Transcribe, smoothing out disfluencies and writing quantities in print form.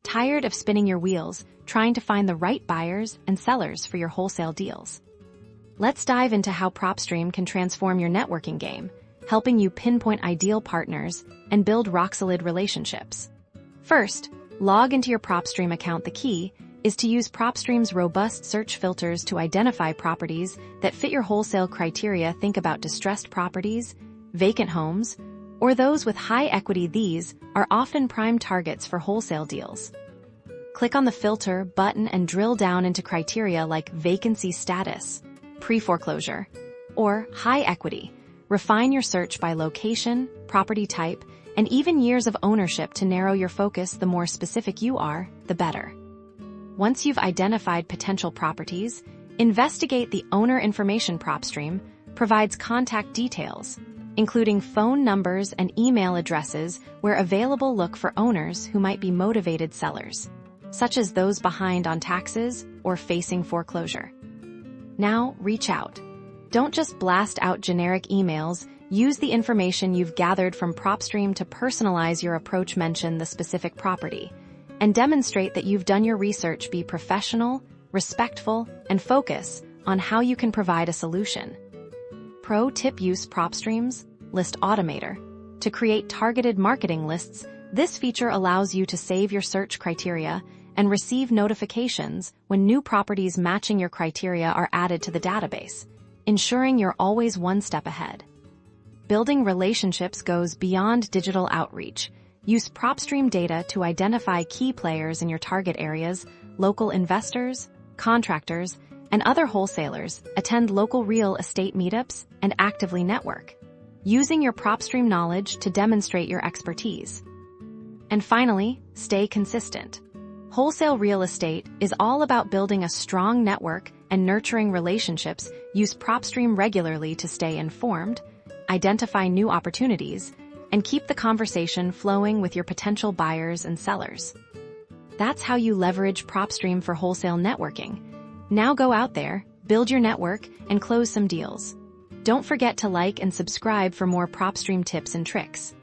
Tired of spinning your wheels, trying to find the right buyers and sellers for your wholesale deals? Let's dive into how Propstream can transform your networking game, helping you pinpoint ideal partners and build rock-solid relationships. First, log into your Propstream account. The key is to use Propstream's robust search filters to identify properties that fit your wholesale criteria. Think about distressed properties, vacant homes, or those with high equity. These are often prime targets for wholesale deals. Click on the filter button and drill down into criteria like vacancy status, pre-foreclosure, or high equity. Refine your search by location, property type, and even years of ownership to narrow your focus. The more specific you are, the better. Once you've identified potential properties, investigate the owner information. Propstream provides contact details, including phone numbers and email addresses. Where available, look for owners who might be motivated sellers, such as those behind on taxes or facing foreclosure. Now, reach out. Don't just blast out generic emails. Use the information you've gathered from Propstream to personalize your approach. Mention the specific property and demonstrate that you've done your research. Be professional, respectful, and focus on how you can provide a solution. Pro tip: use Propstream's List Automator to create targeted marketing lists. This feature allows you to save your search criteria and receive notifications when new properties matching your criteria are added to the database, ensuring you're always one step ahead. Building relationships goes beyond digital outreach. Use Propstream data to identify key players in your target areas, local investors, contractors, and other wholesalers. Attend local real estate meetups and actively network, using your Propstream knowledge to demonstrate your expertise. And finally, stay consistent. Wholesale real estate is all about building a strong network and nurturing relationships. Use Propstream regularly to stay informed, identify new opportunities, and keep the conversation flowing with your potential buyers and sellers. That's how you leverage Propstream for wholesale networking. Now go out there, build your network, and close some deals. Don't forget to like and subscribe for more Propstream tips and tricks.